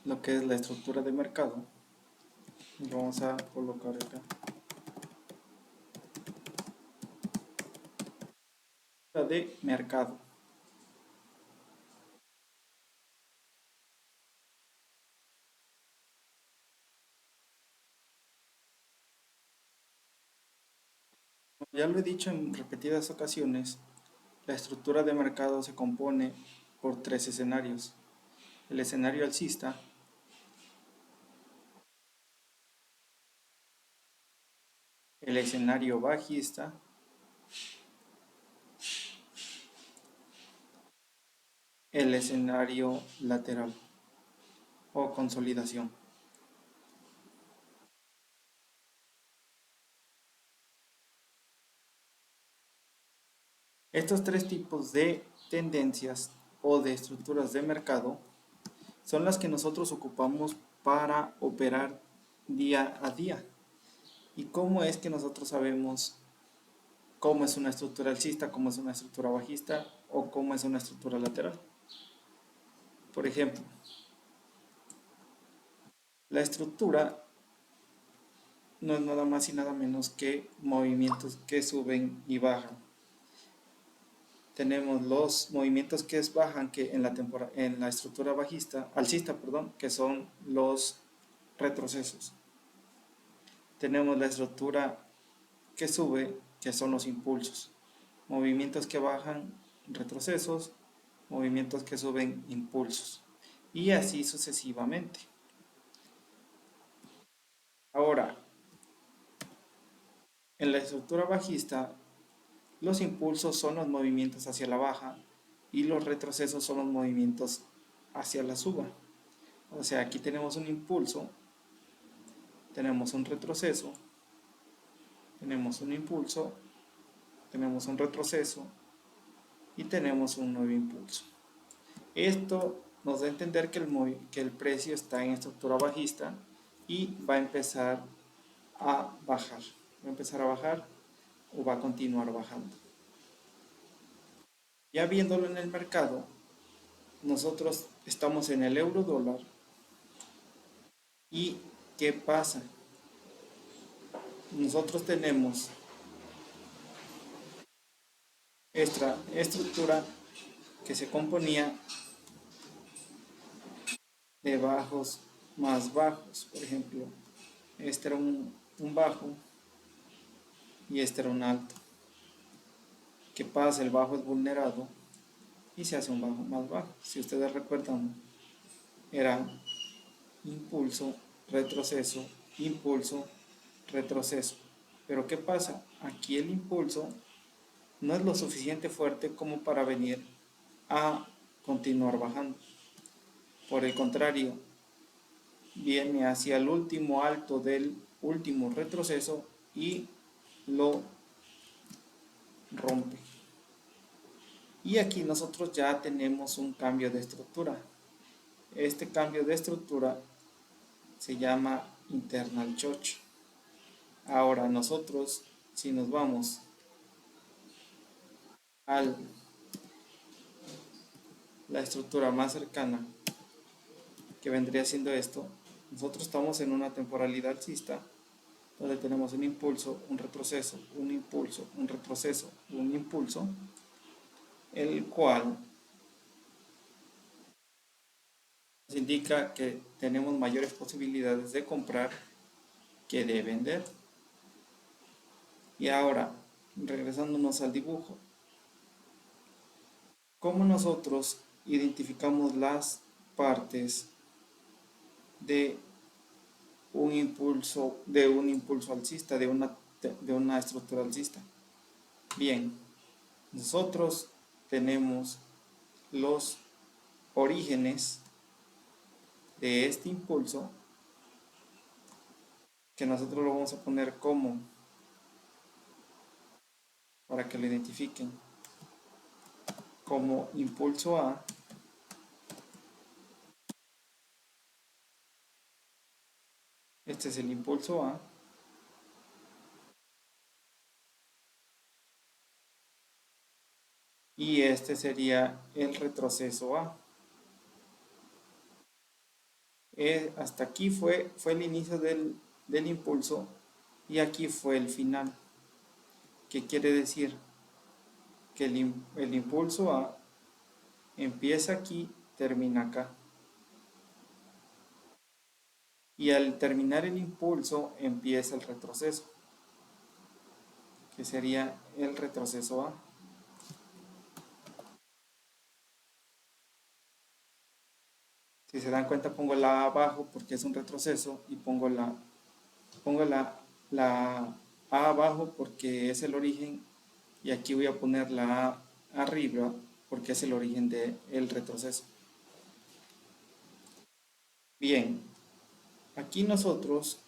lo que es la estructura de mercado. Lo vamos a colocar acá. De mercado. Ya lo he dicho en repetidas ocasiones, la estructura de mercado se compone por tres escenarios. El escenario alcista, el escenario bajista el escenario lateral o consolidación. Estos tres tipos de tendencias o de estructuras de mercado son las que nosotros ocupamos para operar día a día. ¿Y cómo es que nosotros sabemos cómo es una estructura alcista, cómo es una estructura bajista o cómo es una estructura lateral? Por ejemplo, la estructura no es nada más y nada menos que movimientos que suben y bajan. Tenemos los movimientos que bajan que en la estructura alcista, que son los retrocesos. Tenemos la estructura que sube, que son los impulsos. Movimientos que bajan, retrocesos, movimientos que suben, impulsos. Y así sucesivamente. Ahora, en la estructura bajista, los impulsos son los movimientos hacia la baja y los retrocesos son los movimientos hacia la suba. O sea, aquí tenemos un impulso, tenemos un retroceso, tenemos un impulso, tenemos un retroceso y tenemos un nuevo impulso. Esto nos da a entender que el precio está en estructura bajista y va a empezar a bajar. Va a empezar a bajar o va a continuar bajando. Ya viéndolo en el mercado, nosotros estamos en el euro dólar. ¿Y qué pasa? Nosotros tenemos esta estructura que se componía de bajos más bajos. Por ejemplo, este era un bajo y este era un alto. ¿Qué pasa? El bajo es vulnerado y se hace un bajo más bajo. Si ustedes recuerdan, era impulso, retroceso, impulso, retroceso. Pero ¿qué pasa? Aquí el impulso no es lo suficiente fuerte como para venir a continuar bajando. Por el contrario, viene hacia el último alto del último retroceso y lo rompe. Y aquí nosotros ya tenemos un cambio de estructura. Este cambio de estructura se llama internal choke. Ahora nosotros, si nos vamos a la estructura más cercana, que vendría siendo esto, nosotros estamos en una temporalidad alcista, donde tenemos un impulso, un retroceso, un impulso, un retroceso, un impulso, el cual nos indica que tenemos mayores posibilidades de comprar que de vender. Y ahora, regresándonos al dibujo, ¿cómo nosotros identificamos las partes de un impulso alcista, de una estructura alcista? Bien, nosotros tenemos los orígenes de este impulso, que nosotros lo vamos a poner como, para que lo identifiquen, como impulso A. Este es el impulso A. Y este sería el retroceso A. Hasta aquí fue el inicio del impulso y aquí fue el final. ¿Qué quiere decir? Que el impulso A empieza aquí, termina acá. Y al terminar el impulso empieza el retroceso, que sería el retroceso A. Si se dan cuenta, pongo la A abajo porque es un retroceso y pongo la A abajo porque es el origen, y aquí voy a poner la A arriba porque es el origen del retroceso. Bien, aquí nosotros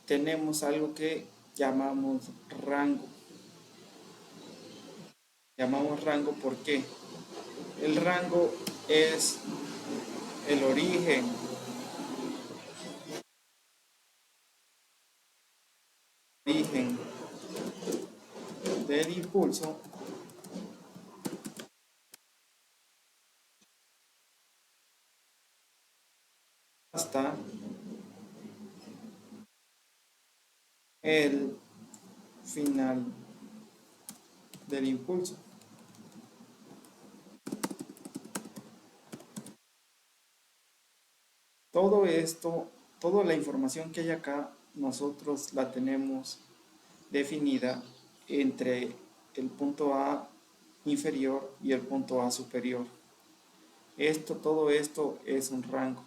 tenemos algo que llamamos rango. Llamamos rango porque el rango es el origen del impulso hasta el final del impulso. Todo esto, toda la información que hay acá, nosotros la tenemos definida entre el punto A inferior y el punto A superior. Todo esto es un rango.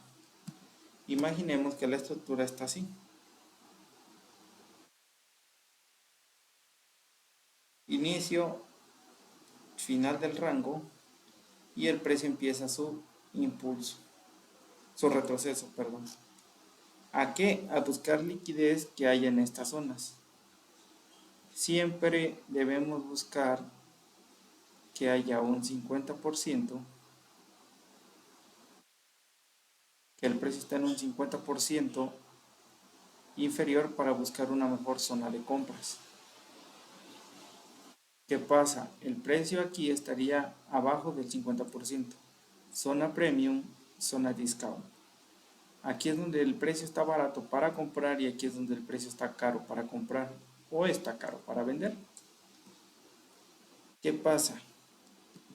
Imaginemos que la estructura está así. Inicio, final del rango, y el precio empieza su impulso, su retroceso, perdón. ¿A qué? A buscar liquidez que haya en estas zonas. Siempre debemos buscar que haya un 50%, que el precio esté en un 50% inferior para buscar una mejor zona de compras. ¿Qué pasa? El precio aquí estaría abajo del 50%. Zona premium, zona discount. Aquí es donde el precio está barato para comprar y aquí es donde el precio está caro para comprar o está caro para vender. ¿Qué pasa?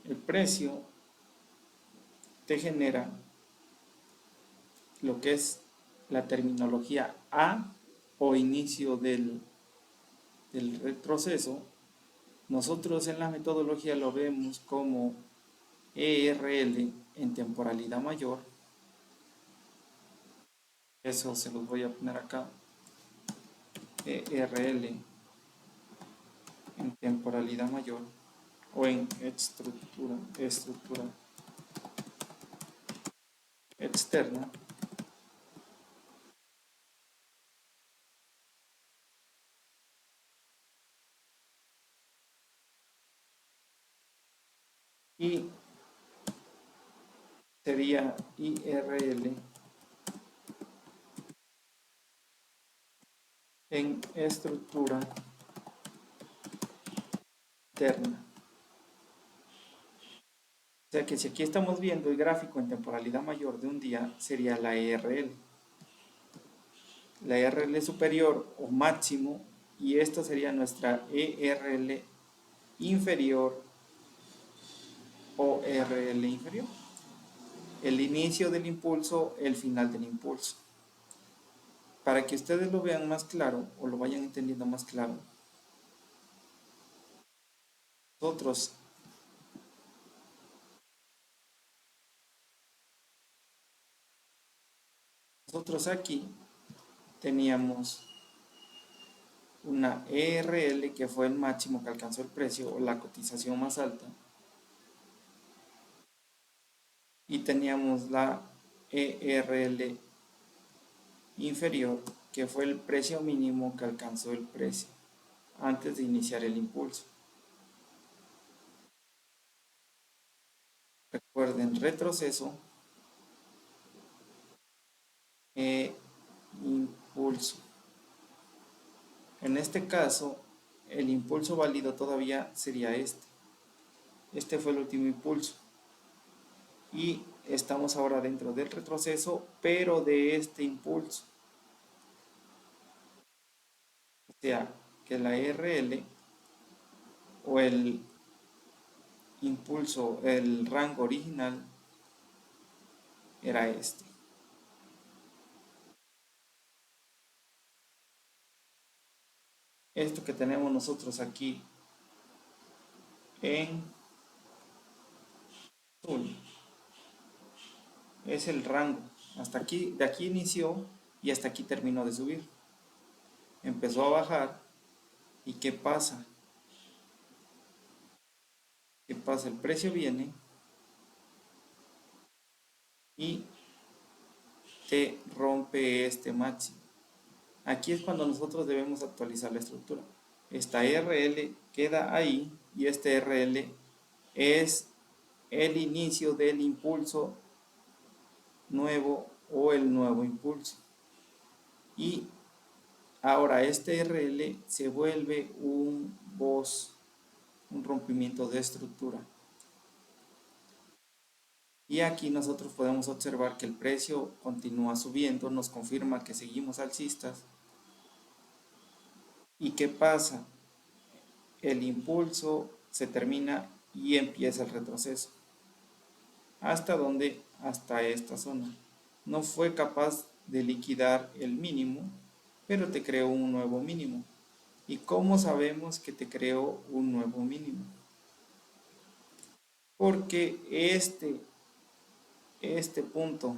El precio te genera lo que es la terminología A o inicio del retroceso. Nosotros en la metodología lo vemos como ERL en temporalidad mayor. Eso se los voy a poner acá. ERL en temporalidad mayor o en estructura externa. Y sería IRL en estructura interna. O sea que si aquí estamos viendo el gráfico en temporalidad mayor de un día, sería la ERL. La ERL superior o máximo, y esta sería nuestra ERL inferior o ERL inferior. El inicio del impulso, el final del impulso. Para que ustedes lo vean más claro o lo vayan entendiendo más claro, nosotros aquí teníamos una ERL que fue el máximo que alcanzó el precio o la cotización más alta, y teníamos la ERL inferior que fue el precio mínimo que alcanzó el precio antes de iniciar el impulso. Recuerden, retroceso e impulso. En este caso, el impulso válido todavía sería este. Este fue el último impulso. Y estamos ahora dentro del retroceso, pero de este impulso. O sea, que la RL o el impulso, el rango original era este. Esto que tenemos nosotros aquí en azul es el rango. Hasta aquí, de aquí inició y hasta aquí terminó de subir. Empezó a bajar. ¿Y qué pasa? ¿Qué pasa? El precio viene y te rompe este máximo. Aquí es cuando nosotros debemos actualizar la estructura. Esta RL queda ahí y este RL es el inicio del impulso nuevo o el nuevo impulso. Y ahora este RL se vuelve un BOS, un rompimiento de estructura. Y aquí nosotros podemos observar que el precio continúa subiendo, nos confirma que seguimos alcistas. ¿Y qué pasa? El impulso se termina y empieza el retroceso. ¿Hasta dónde? Hasta esta zona. No fue capaz de liquidar el mínimo, pero te creó un nuevo mínimo. ¿Y cómo sabemos que te creó un nuevo mínimo? Porque este punto,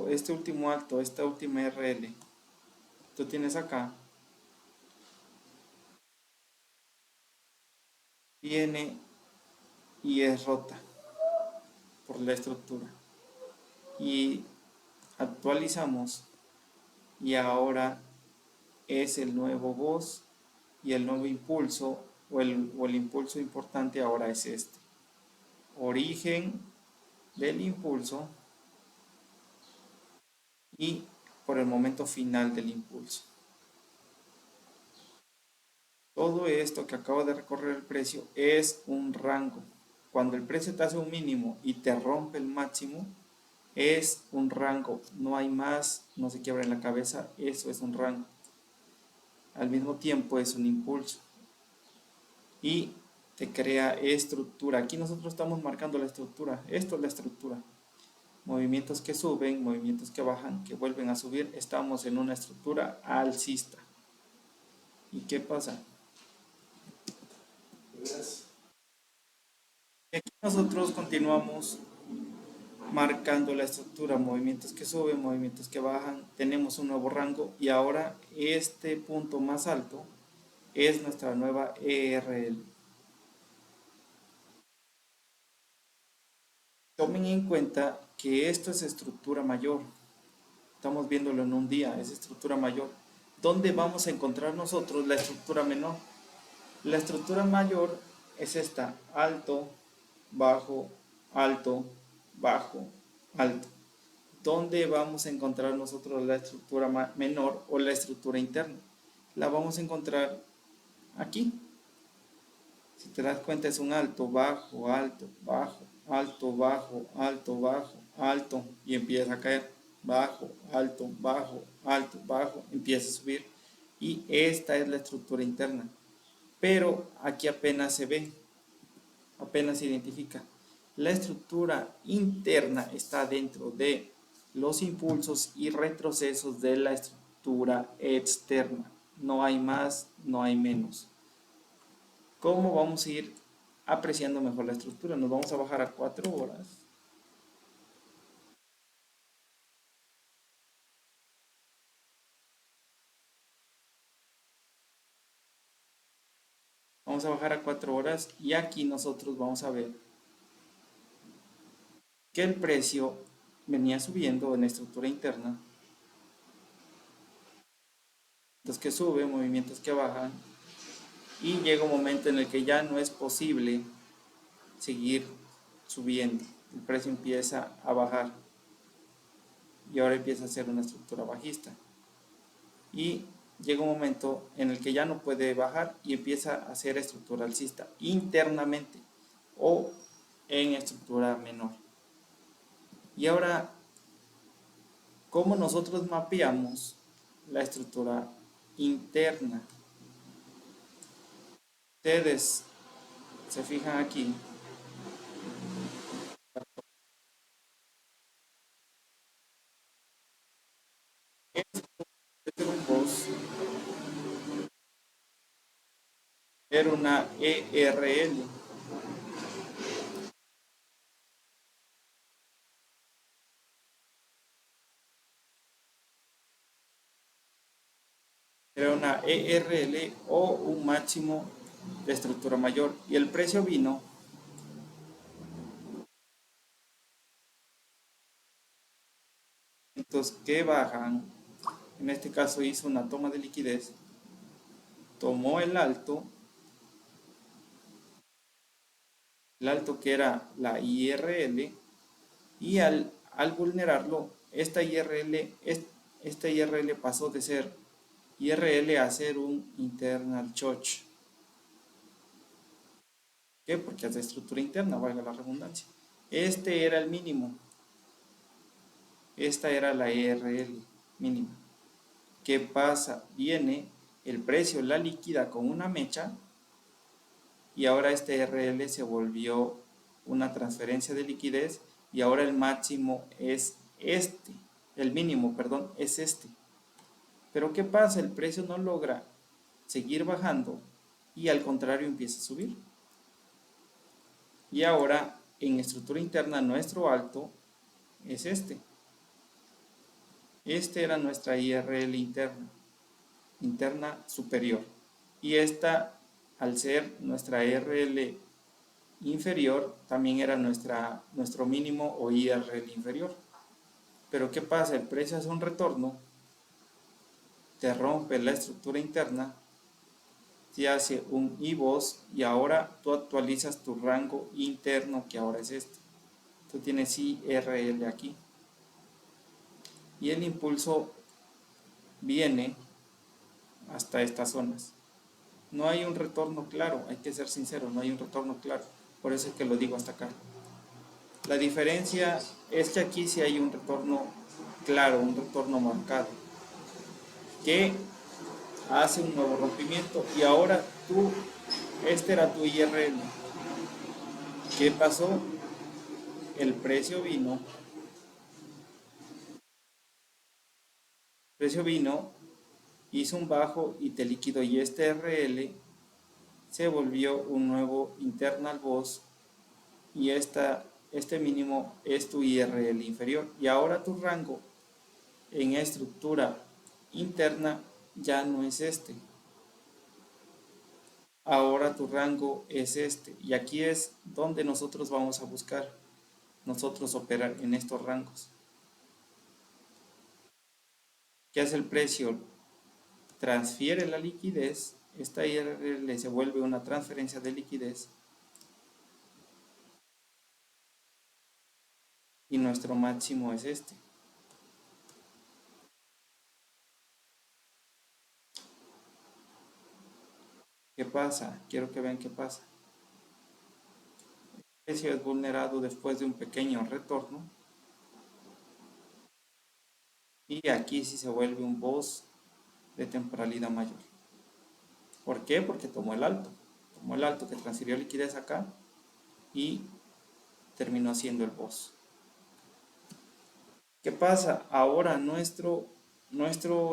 este último alto, esta última RL, tú tienes acá, viene y es rota por la estructura. Y actualizamos y ahora es el nuevo voz y el nuevo impulso o el impulso importante ahora es este. Origen del impulso y por el momento final del impulso. Todo esto que acabo de recorrer el precio es un rango. Cuando el precio te hace un mínimo y te rompe el máximo, es un rango. No hay más, no se quiebra en la cabeza, eso es un rango. Al mismo tiempo es un impulso. Y te crea estructura. Aquí nosotros estamos marcando la estructura. Esto es la estructura. Movimientos que suben, movimientos que bajan, que vuelven a subir. Estamos en una estructura alcista. ¿Y qué pasa? Aquí nosotros continuamos marcando la estructura, movimientos que suben, movimientos que bajan, tenemos un nuevo rango y ahora este punto más alto es nuestra nueva ERL. Tomen en cuenta que esto es estructura mayor, estamos viéndolo en un día, es estructura mayor. ¿Dónde vamos a encontrar nosotros la estructura menor? La estructura mayor es esta, alto, bajo, alto, bajo, alto. ¿Dónde vamos a encontrar nosotros la estructura menor o la estructura interna? La vamos a encontrar aquí. Si te das cuenta es un alto, bajo, alto, bajo, alto, bajo, alto, bajo, alto y empieza a caer. Bajo, alto, bajo, alto, bajo, empieza a subir. Y esta es la estructura interna. Pero aquí apenas se ve, apenas se identifica. La estructura interna está dentro de los impulsos y retrocesos de la estructura externa. No hay más, no hay menos. ¿Cómo vamos a ir apreciando mejor la estructura? Nos vamos a bajar a 4 horas. Vamos a bajar a 4 horas y aquí nosotros vamos a ver que el precio venía subiendo en la estructura interna. Movimientos que suben, movimientos que bajan. Y llega un momento en el que ya no es posible seguir subiendo. El precio empieza a bajar y ahora empieza a ser una estructura bajista. y llega un momento en el que ya no puede bajar y empieza a ser estructura alcista internamente o en estructura menor. Y ahora, ¿cómo nosotros mapeamos la estructura interna? Ustedes se fijan aquí, este Boss era una ERL, era una ERL o un máximo de estructura mayor, y el precio vino, entonces que bajan, en este caso hizo una toma de liquidez, tomó el alto que era la IRL, y al vulnerarlo, esta IRL pasó de ser IRL a ser un internal choke. ¿Por qué? Porque es de estructura interna, valga la redundancia. Este era el mínimo, esta era la IRL mínima. ¿Qué pasa? Viene el precio, la liquida con una mecha, y ahora este IRL se volvió una transferencia de liquidez, y ahora el máximo es este, el mínimo, perdón, es este. Pero ¿qué pasa? El precio no logra seguir bajando y al contrario empieza a subir. Y ahora en estructura interna nuestro alto es este. Este era nuestra IRL interna superior. Y esta, al ser nuestra IRL inferior, también era nuestro mínimo o IRL inferior. Pero ¿qué pasa? El precio hace un retorno, te rompe la estructura interna, te hace un IVOS y ahora tú actualizas tu rango interno, que ahora es este. Tú tienes IRL aquí. Y el impulso viene hasta estas zonas. No hay un retorno claro, hay que ser sincero, no hay un retorno claro. Por eso es que lo digo hasta acá. La diferencia es que aquí sí hay un retorno claro, un retorno marcado, que hace un nuevo rompimiento y ahora tú, este era tu IRL. ¿Qué pasó? El precio vino, hizo un bajo y te liquidó, y este RL se volvió un nuevo internal boss, y este mínimo es tu IRL inferior, y ahora tu rango en estructura interna ya no es este, ahora tu rango es este, y aquí es donde nosotros vamos a buscar nosotros operar en estos rangos. ¿Qué hace el precio? Transfiere la liquidez, esta IRL se vuelve una transferencia de liquidez, y nuestro máximo es este. ¿Qué pasa? Quiero que vean qué pasa. El precio es vulnerado después de un pequeño retorno, y aquí sí se vuelve un boss de temporalidad mayor. ¿Por qué? Porque tomó el alto que transfirió liquidez acá y terminó siendo el boss. ¿Qué pasa? Ahora nuestro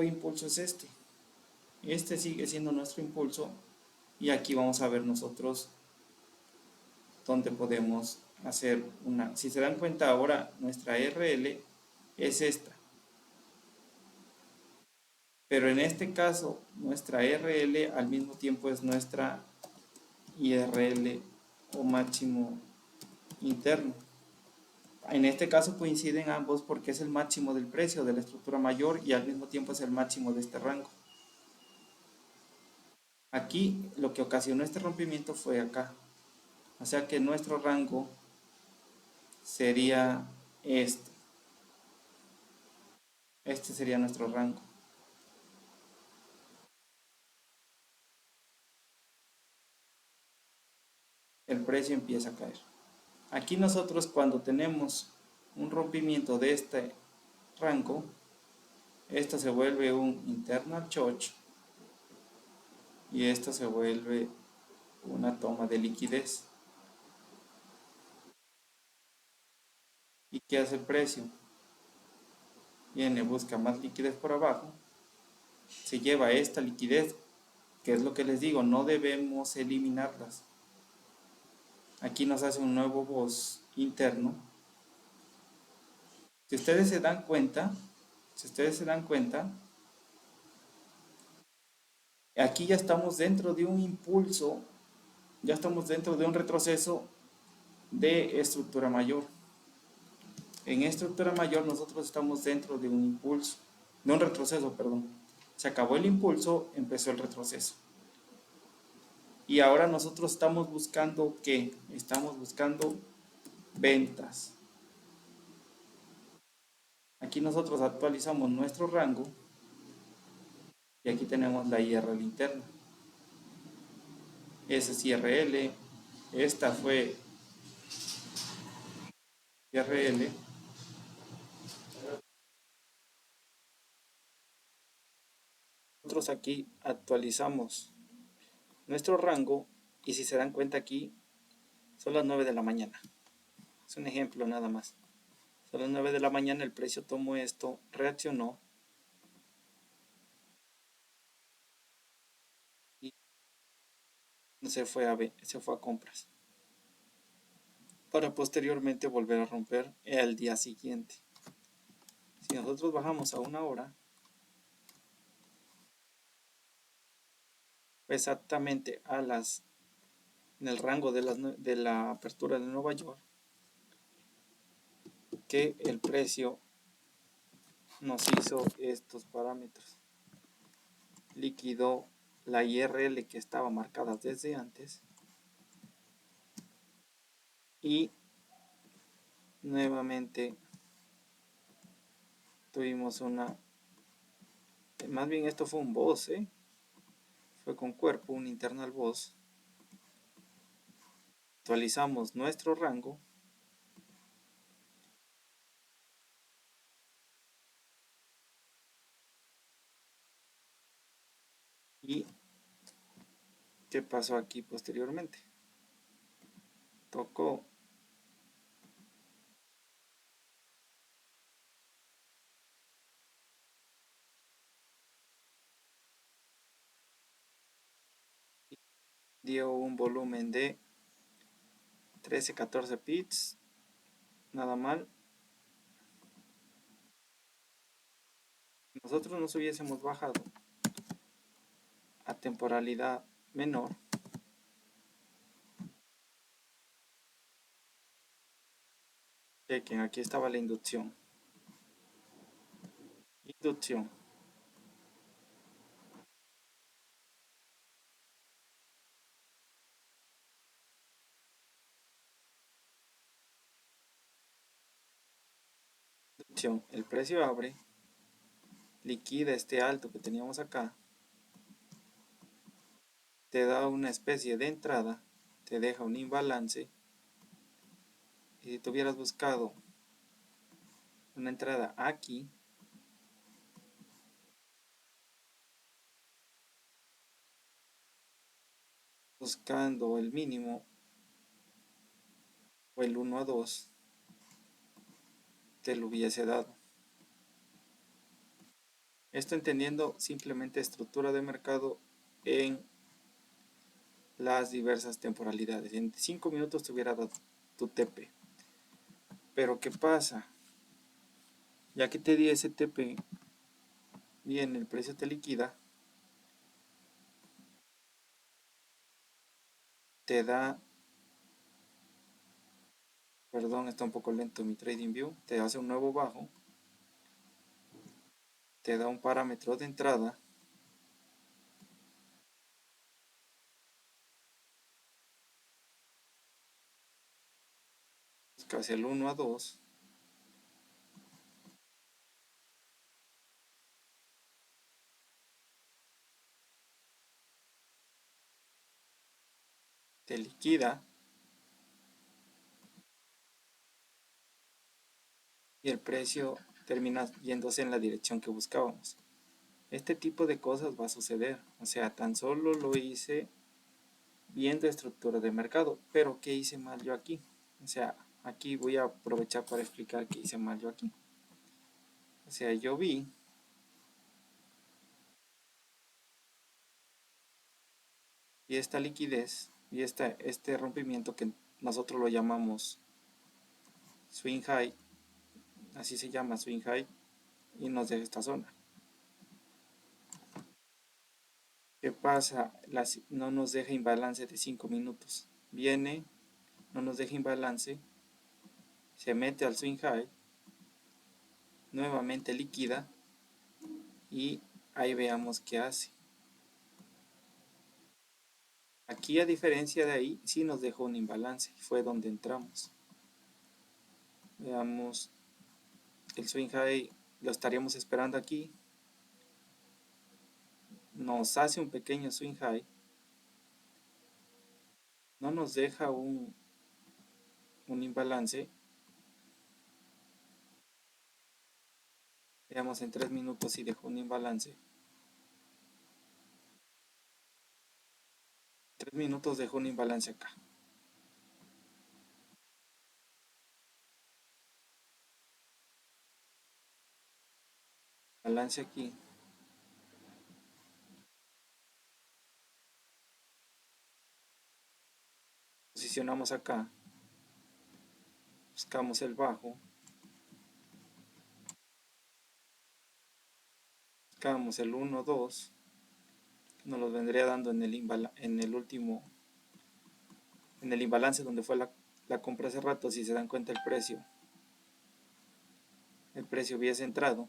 impulso es este sigue siendo nuestro impulso, y aquí vamos a ver nosotros dónde podemos hacer una, si se dan cuenta ahora nuestra RL es esta, pero en este caso nuestra RL al mismo tiempo es nuestra IRL o máximo interno. En este caso coinciden ambos porque es el máximo del precio de la estructura mayor y al mismo tiempo es el máximo de este rango. Aquí lo que ocasionó este rompimiento fue acá, o sea que nuestro rango sería este sería nuestro rango. el precio empieza a caer. Aquí nosotros cuando tenemos un rompimiento de este rango, esto se vuelve un internal choke y esto se vuelve una toma de liquidez. ¿Y qué hace el precio? Viene, busca más liquidez por abajo, se lleva esta liquidez, que es lo que les digo, no debemos eliminarlas. Aquí nos hace un nuevo boss interno. Si ustedes se dan cuenta, aquí ya estamos dentro de un impulso, ya estamos dentro de un retroceso de estructura mayor. En estructura mayor nosotros estamos dentro de un impulso, de un retroceso, perdón. Se acabó el impulso, empezó el retroceso. Y ahora nosotros estamos buscando ¿qué? Estamos buscando ventas. Aquí nosotros actualizamos nuestro rango y aquí tenemos la IRL interna. Ese es IRL, esta fue IRL. Nosotros aquí actualizamos nuestro rango y si se dan cuenta aquí son las 9 de la mañana. Es un ejemplo nada más. Son las 9 de la mañana, el precio tomó esto, reaccionó y se fue a compras. Para posteriormente volver a romper el día siguiente. Si nosotros bajamos a una hora, exactamente en el rango de la apertura de Nueva York, que el precio nos hizo estos parámetros. Liquidó la IRL que estaba marcada desde antes y nuevamente tuvimos más bien esto fue un boss, fue con cuerpo, un internal boss. Actualizamos nuestro rango y ¿qué pasó aquí posteriormente? Tocó dio un volumen de 13-14 pips, nada mal. Nosotros nos hubiésemos bajado a temporalidad menor, chequen, aquí estaba la inducción. Inducción. Inducción. El precio abre, liquida este alto que teníamos acá, te da una especie de entrada, te deja un imbalance. Y si tú hubieras buscado una entrada aquí, buscando el mínimo o el 1 a 2, te lo hubiese dado. Esto entendiendo simplemente estructura de mercado en las diversas temporalidades. En 5 minutos te hubiera dado tu TP. Pero ¿qué pasa? Ya que te di ese TP, bien, el precio te liquida, te da, perdón, está un poco lento mi TradingView, te hace un nuevo bajo, te da un parámetro de entrada, casi el 1 a 2, te liquida y el precio termina yéndose en la dirección que buscábamos. Este tipo de cosas va a suceder, o sea, tan solo lo hice viendo estructura de mercado, pero ¿qué hice mal yo aquí? O sea, aquí voy a aprovechar para explicar qué hice mal yo aquí. O sea, yo vi y esta liquidez y este rompimiento que nosotros lo llamamos swing high, así se llama swing high, y nos deja esta zona. ¿Qué pasa? No nos deja imbalance de 5 minutos. Viene, no nos deja imbalance, se mete al swing high, nuevamente liquida y ahí veamos qué hace. Aquí, a diferencia de ahí, sí nos dejó un imbalance, fue donde entramos. Veamos, el swing high lo estaríamos esperando aquí, nos hace un pequeño swing high, no nos deja un imbalance. Veamos en 3 minutos si dejó un imbalance. 3 minutos dejó un imbalance acá. Balance aquí. Posicionamos acá. Buscamos el bajo. Buscamos el 1, 2. Nos lo vendría dando en el último, en el imbalance donde fue la compra hace rato. Si se dan cuenta el precio hubiese entrado.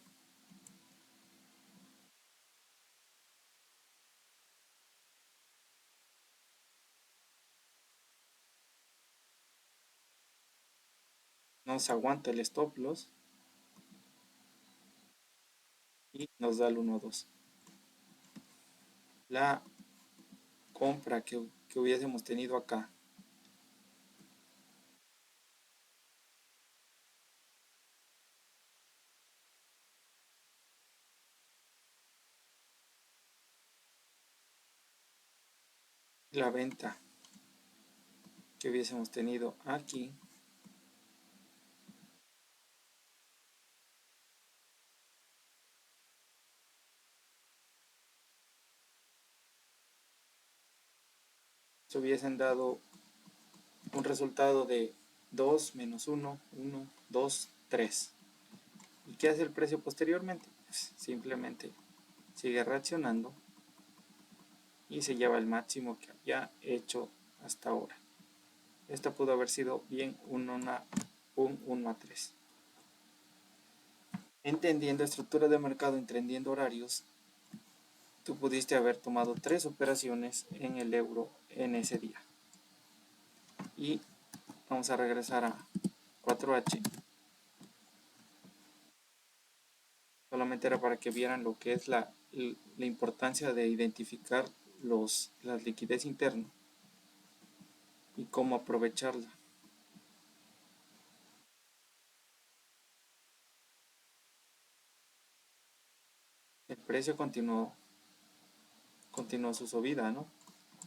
Nos aguanta el stop loss y nos da el 1, 2. La compra que hubiésemos tenido acá, la venta que hubiésemos tenido aquí, se hubiesen dado un resultado de 2 menos 1, 1, 2, 3. ¿Y qué hace el precio posteriormente? Pues simplemente sigue reaccionando y se lleva el máximo que había hecho hasta ahora. Esta pudo haber sido bien un 1 a 3. Entendiendo estructura de mercado, entendiendo horarios, tú pudiste haber tomado 3 operaciones en el euro en ese día. Y vamos a regresar a 4H. Solamente era para que vieran lo que es la importancia de identificar la liquidez interna y cómo aprovecharla. El precio continuó su subida, ¿no?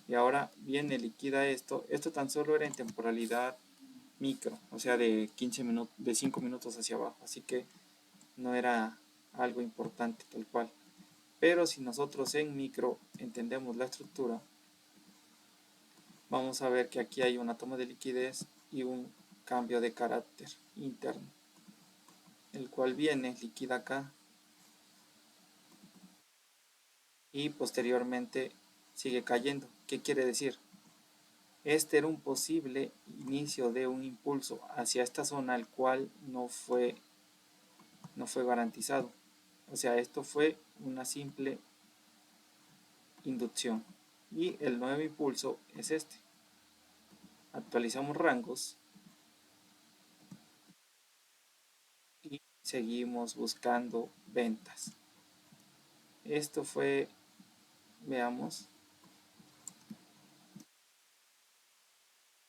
Y ahora viene, liquida esto. Esto tan solo era en temporalidad micro, o sea, de 15 minutos, de 5 minutos hacia abajo. Así que no era algo importante tal cual. Pero si nosotros en micro entendemos la estructura, vamos a ver que aquí hay una toma de liquidez y un cambio de carácter interno, el cual viene, liquida acá y posteriormente sigue cayendo. ¿Qué quiere decir? Este era un posible inicio de un impulso hacia esta zona, el cual no fue garantizado. O sea, esto fue una simple inducción. Y el nuevo impulso es este. Actualizamos rangos y seguimos buscando ventas. Esto fue, veamos,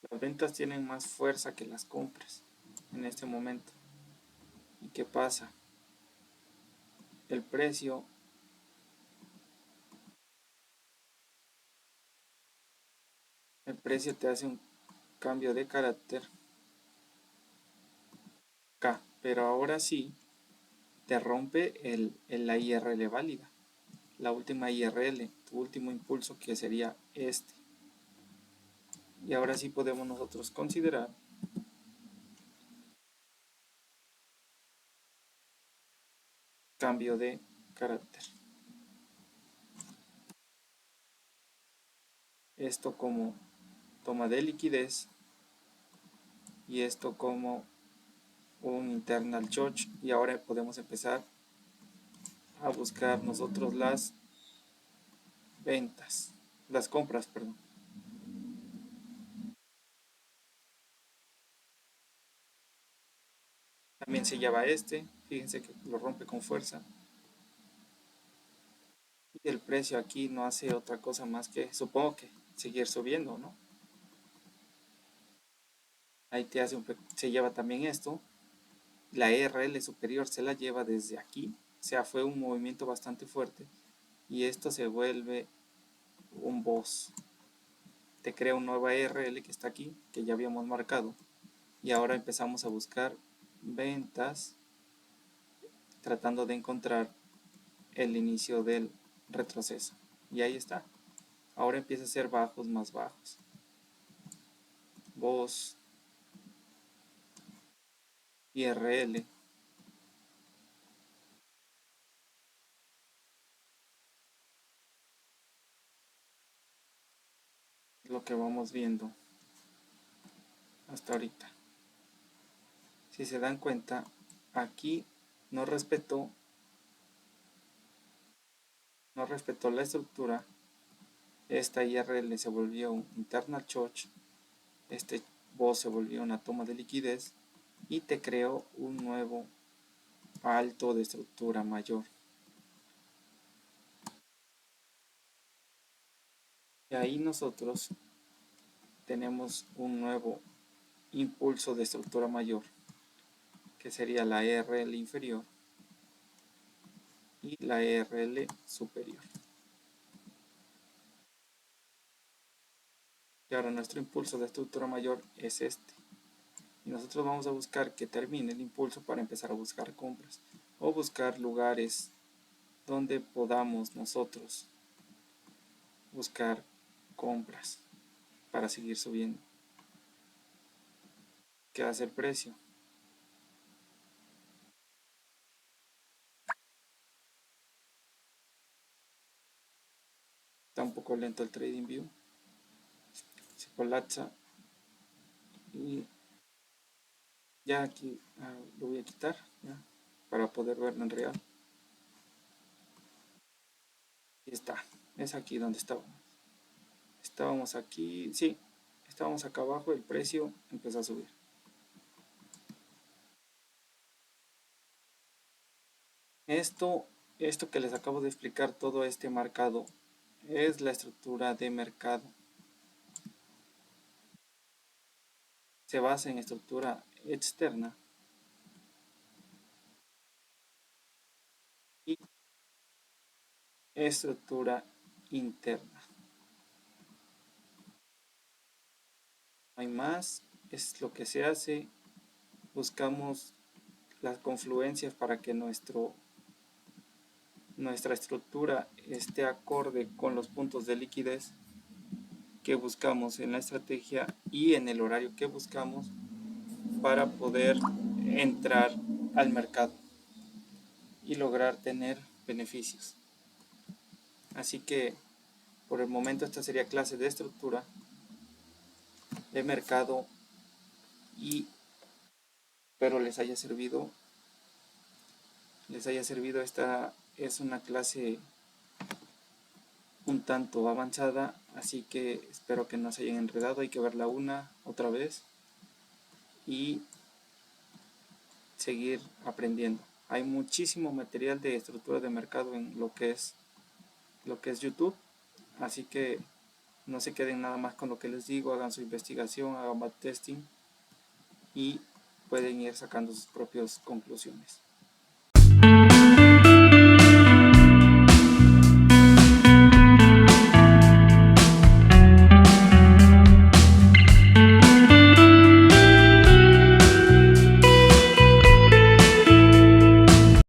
las ventas tienen más fuerza que las compras en este momento. ¿Y qué pasa? El precio te hace un cambio de carácter K, pero ahora sí te rompe la IRL válida, la última IRL, tu último impulso que sería este. Y ahora sí podemos nosotros considerar cambio de carácter. Esto como toma de liquidez y esto como un internal choke, y ahora podemos empezar a buscar nosotros las ventas, las compras, perdón. También se lleva este, fíjense que lo rompe con fuerza. Y el precio aquí no hace otra cosa más que, supongo que, seguir subiendo, ¿no? Ahí se lleva también esto. La ERL superior se la lleva desde aquí. O sea, fue un movimiento bastante fuerte. Y esto se vuelve un boss. Te crea una nueva ERL que está aquí, que ya habíamos marcado. Y ahora empezamos a buscar ventas, tratando de encontrar el inicio del retroceso. Y ahí está. Ahora empieza a ser bajos más bajos. Boss, IRL, lo que vamos viendo hasta ahorita. Si se dan cuenta, aquí no respetó, no respetó la estructura. Esta IRL se volvió un internal choke, este boss se volvió una toma de liquidez y te creó un nuevo alto de estructura mayor. Y ahí nosotros tenemos un nuevo impulso de estructura mayor, que sería la ERL inferior y la ERL superior. Y ahora nuestro impulso de estructura mayor es este. Y nosotros vamos a buscar que termine el impulso para empezar a buscar compras o buscar lugares donde podamos nosotros buscar compras para seguir subiendo. ¿Qué hace el precio? Está un poco lento el trading view, se colapsa y ya aquí lo voy a quitar ya, para poder verlo en real. Y está, es aquí donde estábamos aquí, sí, estábamos acá abajo, el precio empezó a subir. Esto, esto que les acabo de explicar, todo este marcado, es la estructura de mercado. Se basa en estructura externa y estructura interna. No hay más, es lo que se hace. Buscamos las confluencias para que nuestra estructura esté acorde con los puntos de liquidez que buscamos en la estrategia y en el horario que buscamos para poder entrar al mercado y lograr tener beneficios. Así que por el momento esta sería clase de estructura de mercado y espero les haya servido. Esta es una clase un tanto avanzada, así que espero que no se hayan enredado. Hay que verla una otra vez y seguir aprendiendo. Hay muchísimo material de estructura de mercado en lo que es YouTube, así que no se queden nada más con lo que les digo, hagan su investigación, hagan backtesting y pueden ir sacando sus propias conclusiones.